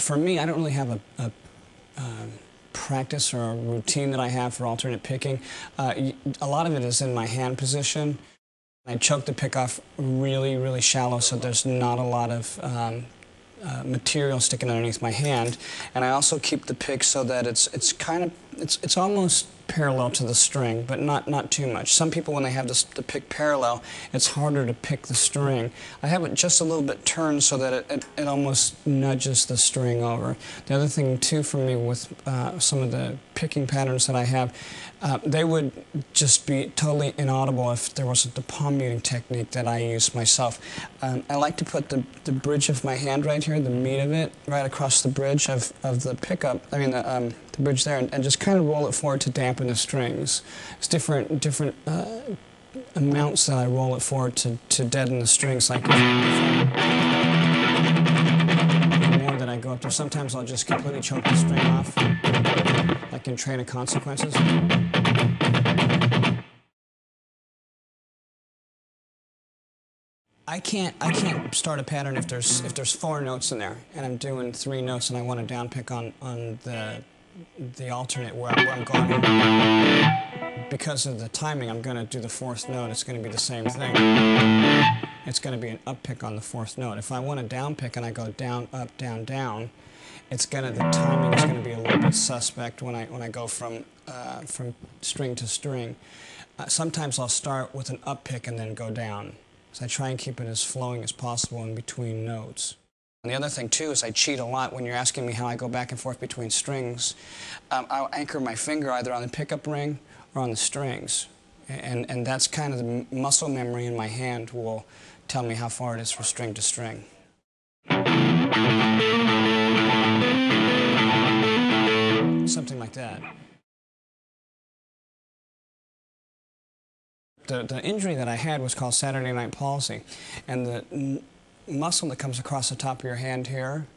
For me, I don't really have a practice or a routine that I have for alternate picking. A lot of it is in my hand position. I choke the pick off really, really shallow so there's not a lot of material sticking underneath my hand, and I also keep the pick so that it's almost parallel to the string, but not too much. Some people, when they have the pick parallel, it's harder to pick the string. I have it just a little bit turned so that it almost nudges the string over. The other thing too for me with some of the picking patterns that I have, they would just be totally inaudible if there wasn't the palm muting technique that I use myself. I like to put the bridge of my hand right here, the meat of it, right across the bridge of the pickup, I mean the bridge there, and just kind of roll it forward to dampen the strings. It's different amounts that I roll it forward to deaden the strings. Like the more that I go up there, sometimes I'll just completely choke the string off, like in Train of Consequences. I can't start a pattern if there's 4 notes in there and I'm doing 3 notes and I want to down pick on the alternate where I'm going. Because of the timing, I'm going to do the 4th note. It's going to be the same thing. It's going to be an up pick on the 4th note. If I want a down pick and I go down, up, down, down, the timing is going to be a little bit suspect when I go from string to string. Sometimes I'll start with an up pick and then go down. So I try and keep it as flowing as possible in between notes. And the other thing too is I cheat a lot when you're asking me how I go back and forth between strings. I'll anchor my finger either on the pickup ring or on the strings. And that's kind of the muscle memory in my hand will tell me how far it is from string to string. Something like that. The injury that I had was called Saturday night palsy, and the muscle that comes across the top of your hand here,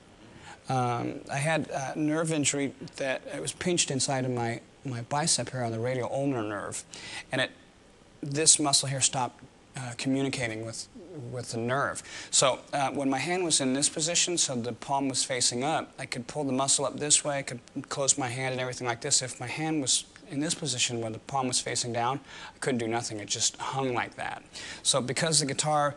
I had a nerve injury that it was pinched inside of my bicep here on the radial ulnar nerve, and this muscle here stopped communicating with the nerve. So when my hand was in this position, so the palm was facing up, I could pull the muscle up this way, I could close my hand and everything like this. If my hand was in this position where the palm was facing down, I couldn't do nothing. It just hung like that. So because the guitar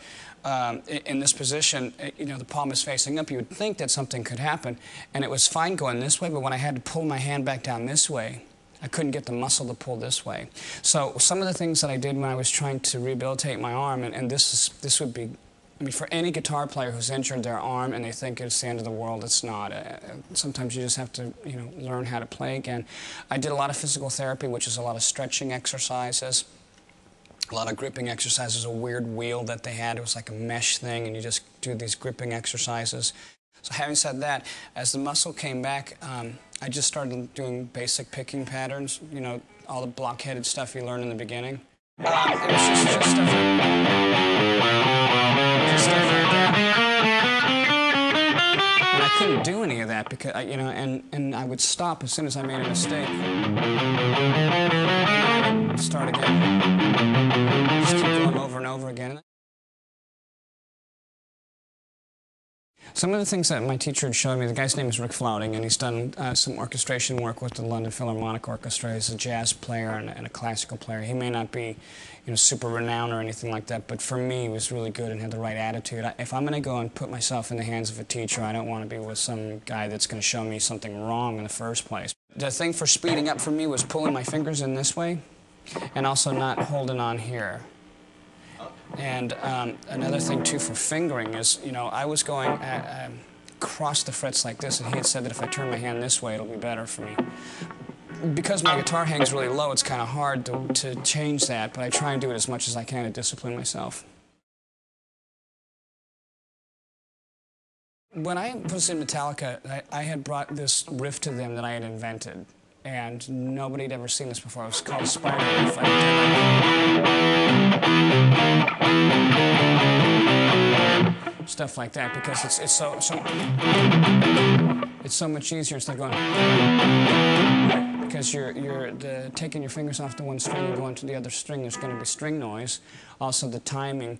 in this position, the palm is facing up, you would think that something could happen, and it was fine going this way, but when I had to pull my hand back down this way, I couldn't get the muscle to pull this way. So some of the things that I did when I was trying to rehabilitate my arm, and this would be, I mean, for any guitar player who's injured their arm and they think it's the end of the world, it's not. Sometimes you just have to, learn how to play again. I did a lot of physical therapy, which is a lot of stretching exercises, a lot of gripping exercises, a weird wheel that they had. It was like a mesh thing, and you just do these gripping exercises. So having said that, as the muscle came back, I just started doing basic picking patterns, all the block-headed stuff you learn in the beginning. It was just stuff like that. And I couldn't do any of that because, and I would stop as soon as I made a mistake. And I'd start again. Just keep going over and over again. Some of the things that my teacher had showed me, the guy's name is Rick Flouting, and he's done some orchestration work with the London Philharmonic Orchestra. He's a jazz player and a classical player. He may not be, super renowned or anything like that, but for me, he was really good and had the right attitude. If I'm going to go and put myself in the hands of a teacher, I don't want to be with some guy that's going to show me something wrong in the first place. The thing for speeding up for me was pulling my fingers in this way and also not holding on here. And another thing, too, for fingering is, I was going across the frets like this, and he had said that if I turn my hand this way, it'll be better for me. Because my guitar hangs really low, it's kind of hard to change that, but I try and do it as much as I can to discipline myself. When I was in Metallica, I had brought this riff to them that I had invented, and nobody had ever seen this before. It was called Spider Riff. Stuff like that, because it's so much easier instead of going, because you're taking your fingers off the one string and going to the other string. There's going to be string noise. Also the timing.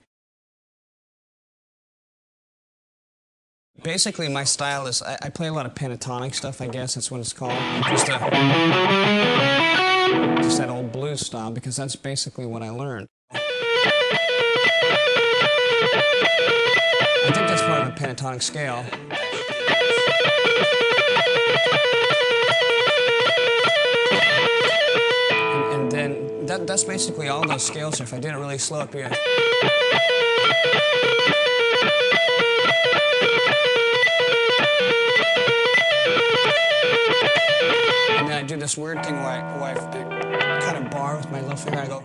Basically, my style is I play a lot of pentatonic stuff, I guess that's what it's called. Just that old blues style, because that's basically what I learned. I think that's part of a pentatonic scale. And then that's basically all those scales are. If I did it really slow up here. And then I do this weird thing where I kind of bar with my little finger. I go.